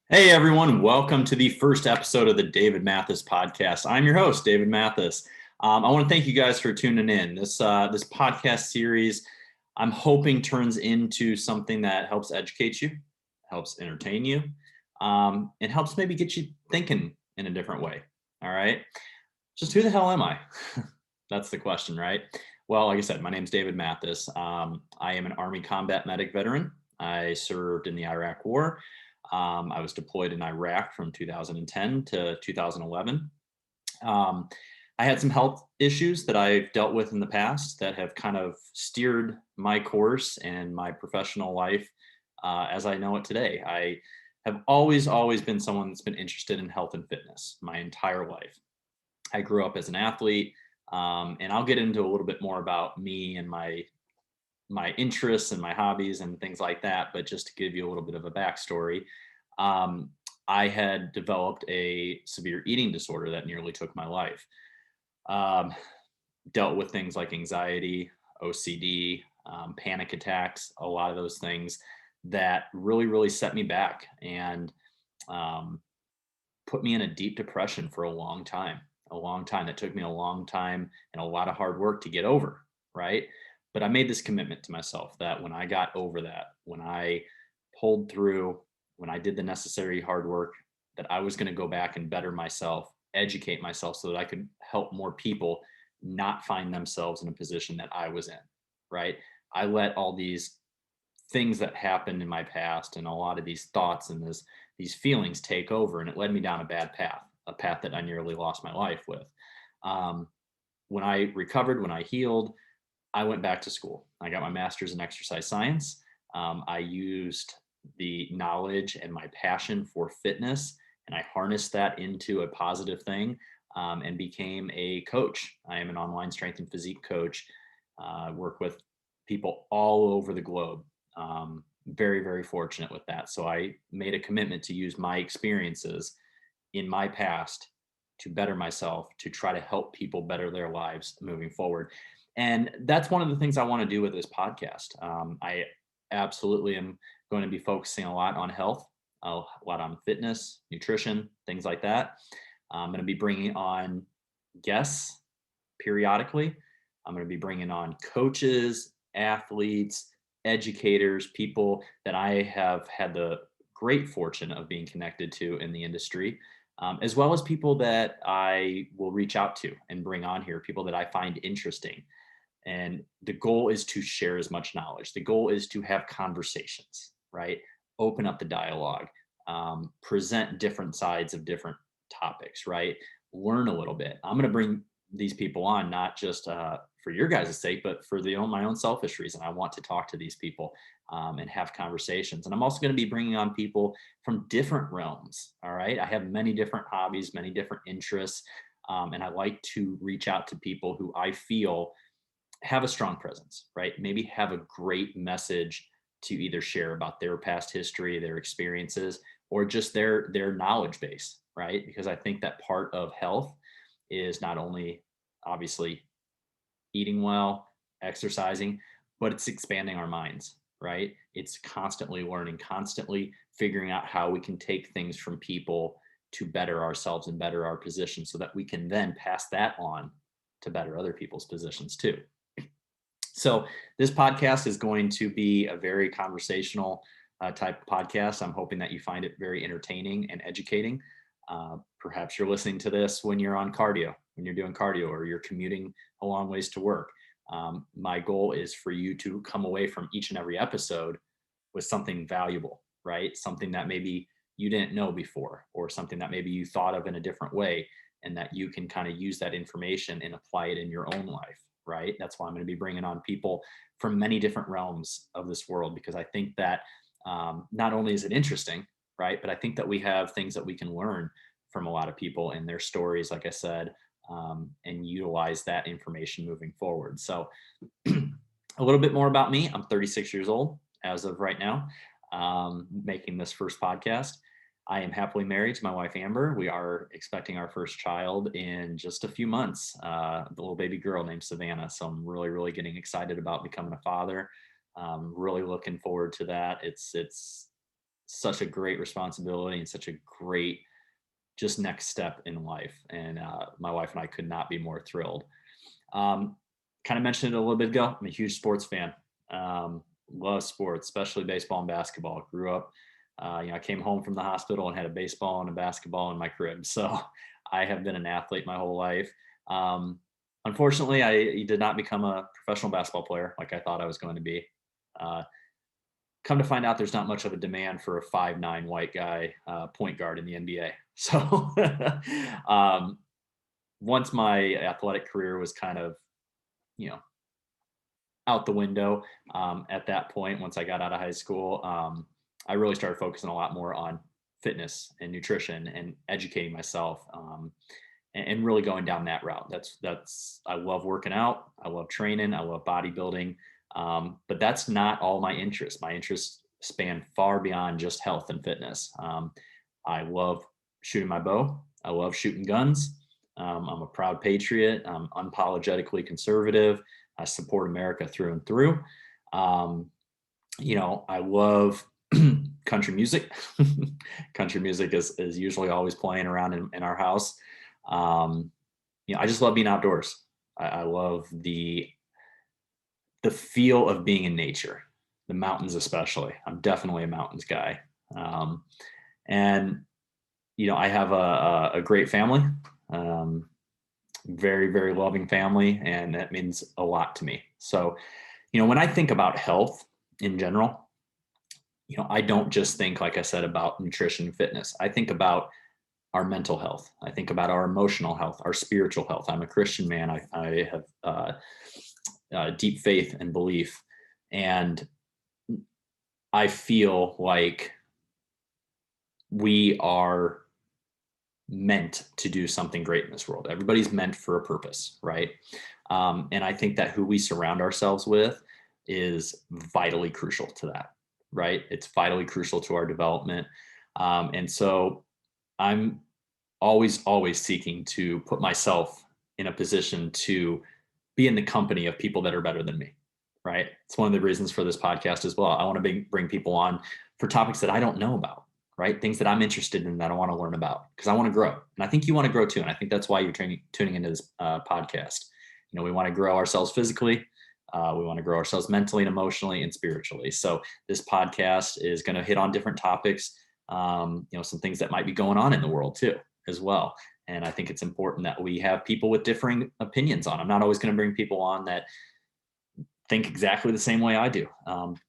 Hey everyone, welcome to the first episode of the David Mathas podcast. I'm your host, David Mathas. I want to thank you guys for tuning in. This podcast series, I'm hoping turns into something that helps educate you, helps entertain you, and helps maybe get you thinking in a different way. All right, just who the hell am I? That's the question, right? Well, like I said, my name's David Mathas. I am an Army combat medic veteran. I served in the Iraq War. I was deployed in Iraq from 2010 to 2011. Um, I had some health issues that I've dealt with in the past that have kind of steered my course and my professional life as I know it today. I have always been someone that's been interested in health and fitness my entire life. I grew up as an athlete, and I'll get into a little bit more about me and my interests and my hobbies and things like that. But just to give you a little bit of a backstory, um, I had developed a severe eating disorder that nearly took my life. Um, Dealt with things like anxiety, OCD, panic attacks, a lot of those things that really set me back and um, put me in a deep depression for a long time. A long time that took me a long time and a lot of hard work to get over, right? But I made this commitment to myself that when I got over that, when I pulled through, when I did the necessary hard work, that I was going to go back and better myself, educate myself so that I could help more people not find themselves in a position that I was in, right? I let all these things that happened in my past and a lot of these thoughts and these feelings take over, and it led me down a bad path, a path that I nearly lost my life with. um, when I recovered, when I healed, I went back to school. I got my master's in exercise science. I used the knowledge and my passion for fitness, and I harnessed that into a positive thing, and became a coach. I am an online strength and physique coach. Work with people all over the globe. Very fortunate with that. So I made a commitment to use my experiences in my past to better myself, to try to help people better their lives moving forward. And that's one of the things I want to do with this podcast. I absolutely am going to be focusing a lot on health, a lot on fitness, nutrition, things like that. I'm going to be bringing on guests periodically. I'm going to be bringing on coaches, athletes, educators, people that I have had the great fortune of being connected to in the industry, as well as people that I will reach out to and bring on here, people that I find interesting. And the goal is to share as much knowledge. The goal is to have conversations, right? Open up the dialogue, present different sides of different topics, right? Learn a little bit. I'm going to bring these people on, not just for your guys' sake, but for my own selfish reason. I want to talk to these people and have conversations. And I'm also going to be bringing on people from different realms. All right. I have many different hobbies, many different interests. And I like to reach out to people who I feel have a strong presence, right? Maybe have a great message to either share about their past history, their experiences, or just their knowledge base, right? Because I think that part of health is not only obviously eating well, exercising, but it's expanding our minds, right? It's constantly learning, constantly figuring out how we can take things from people to better ourselves and better our position so that we can then pass that on to better other people's positions too. So this podcast is going to be a very conversational type of podcast. I'm hoping that you find it very entertaining and educating. Perhaps you're listening to this when you're on cardio, when you're doing cardio, or you're commuting a long ways to work. My goal is for you to come away from each and every episode with something valuable, right? Something that maybe you didn't know before, or something that maybe you thought of in a different way, and that you can kind of use that information and apply it in your own life, right? That's why I'm going to be bringing on people from many different realms of this world, because I think that not only is it interesting, right, but I think that we have things that we can learn from a lot of people and their stories, like I said, and utilize that information moving forward. So a little bit more about me. I'm 36 years old as of right now, making this first podcast. I am happily married to my wife, Amber. We are expecting our first child in just a few months, the little baby girl named Savannah. So I'm really getting excited about becoming a father. Really looking forward to that. It's such a great responsibility and such a great just next step in life. And my wife and I could not be more thrilled. Kind of mentioned it a little bit ago. I'm a huge sports fan. Love sports, especially baseball and basketball. Grew up, I came home from the hospital and had a baseball and a basketball in my crib. So I have been an athlete my whole life. Unfortunately, I did not become a professional basketball player like I thought I was going to be. Uh, Come to find out, there's not much of a demand for a 5'9" white guy point guard in the NBA. So once my athletic career was kind of, you know, out the window at that point, once I got out of high school, I really started focusing a lot more on fitness and nutrition and educating myself and really going down that route. I love working out. I love training. I love bodybuilding. But that's not all my interests. My interests span far beyond just health and fitness. I love shooting my bow. I love shooting guns. I'm a proud patriot. I'm unapologetically conservative. I support America through and through. I love country music. Country music is usually always playing around in our house. I just love being outdoors. I love the feel of being in nature, the mountains especially. I'm definitely a mountains guy. And I have a great family, very, very loving family, and that means a lot to me. So, when I think about health in general, I don't just think, like I said, about nutrition and fitness. I think about our mental health. I think about our emotional health, our spiritual health. I'm a Christian man. I have deep faith and belief. And I feel like we are meant to do something great in this world. Everybody's meant for a purpose, right? And I think that who we surround ourselves with is vitally crucial to that, right? It's vitally crucial to our development. And so I'm always seeking to put myself in a position to be in the company of people that are better than me, right? It's one of the reasons for this podcast as well. I want to bring people on for topics that I don't know about, right? Things that I'm interested in that I want to learn about because I want to grow. And I think you want to grow too. And I think that's why you're tuning into this podcast. We want to grow ourselves physically. We want to grow ourselves mentally and emotionally and spiritually. So this podcast is going to hit on different topics, some things that might be going on in the world too, as well. And I think it's important that we have people with differing opinions on. I'm not always going to bring people on that think exactly the same way I do,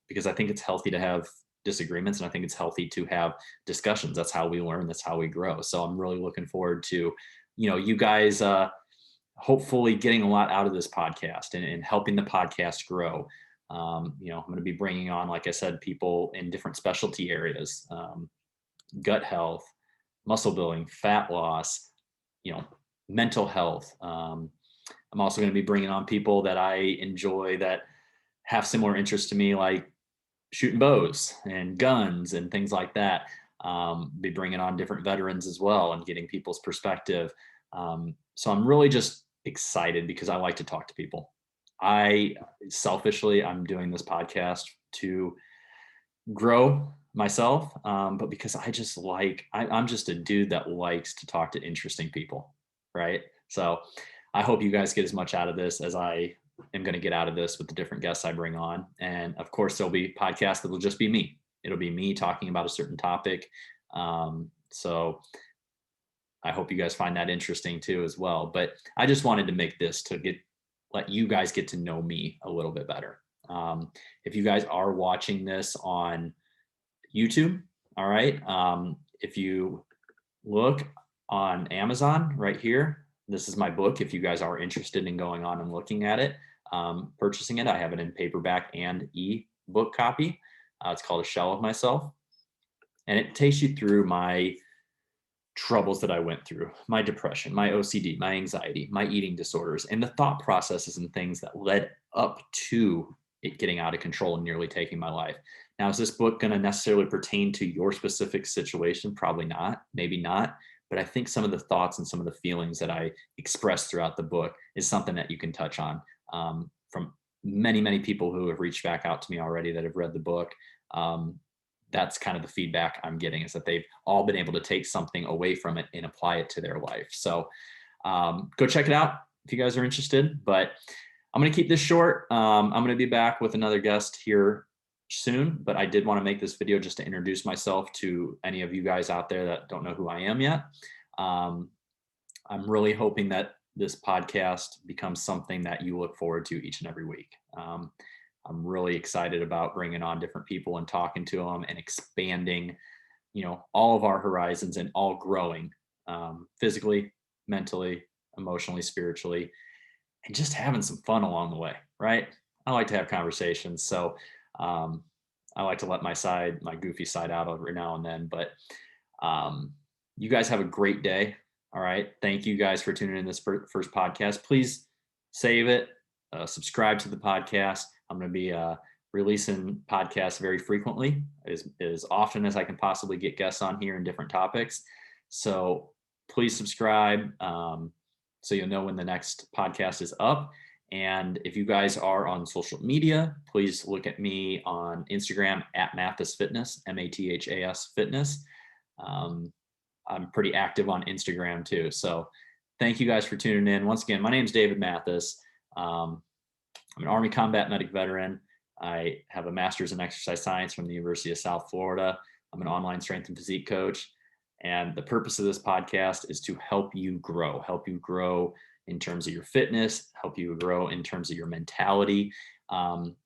because I think it's healthy to have disagreements, and I think it's healthy to have discussions. That's how we learn. That's how we grow. So I'm really looking forward to, you guys hopefully getting a lot out of this podcast and helping the podcast grow. I'm going to be bringing on, like I said, people in different specialty areas, gut health, muscle building, fat loss, mental health. I'm also going to be bringing on people that I enjoy that have similar interests to me, like shooting bows and guns and things like that. Be bringing on different veterans as well and getting people's perspective. So I'm really just excited because I like to talk to people. I'm doing this podcast to grow myself, but because I just I'm just a dude that likes to talk to interesting people, right? So I hope you guys get as much out of this as I am going to get out of this with the different guests I bring on. And of course, there'll be podcasts that will just be me. It'll be me talking about a certain topic. So I hope you guys find that interesting too as well. But I just wanted to make this to let you guys get to know me a little bit better. If you guys are watching this on YouTube, all right, if you look on Amazon right here, this is my book. If you guys are interested in going on and looking at it, purchasing it, I have it in paperback and e-book copy. It's called A Shell of Myself. And it takes you through my troubles that I went through, my depression, my OCD, my anxiety, my eating disorders, and the thought processes and things that led up to it getting out of control and nearly taking my life. Now, is this book going to necessarily pertain to your specific situation? Probably not, maybe not. But I think some of the thoughts and some of the feelings that I expressed throughout the book is something that you can touch on, from many, many people who have reached back out to me already that have read the book. that's kind of the feedback I'm getting, is that they've all been able to take something away from it and apply it to their life. So go check it out if you guys are interested. But I'm going to keep this short. I'm going to be back with another guest here soon, but I did want to make this video just to introduce myself to any of you guys out there that don't know who I am yet. I'm really hoping that this podcast becomes something that you look forward to each and every week. I'm really excited about bringing on different people and talking to them and expanding, all of our horizons and all growing physically, mentally, emotionally, spiritually, and just having some fun along the way, right? I like to have conversations. So I like to let my goofy side out every now and then, but you guys have a great day. All right. Thank you guys for tuning in this first podcast. Please save it, subscribe to the podcast. I'm going to be releasing podcasts very frequently, as often as I can possibly get guests on here in different topics. So please subscribe so you'll know when the next podcast is up. And if you guys are on social media, please look at me on Instagram at mathasfitness, Mathas fitness. I'm pretty active on Instagram too. So thank you guys for tuning in. Once again, my name is David Mathas. I'm an Army combat medic veteran. I have a master's in exercise science from the University of South Florida. I'm an online strength and physique coach. And the purpose of this podcast is to help you grow in terms of your fitness, help you grow in terms of your mentality, and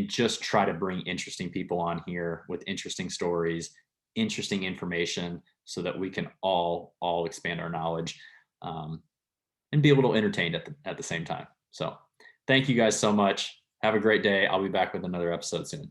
just try to bring interesting people on here with interesting stories, interesting information, so that we can all expand our knowledge and be able to entertain at the same time. So thank you guys so much. Have a great day. I'll be back with another episode soon.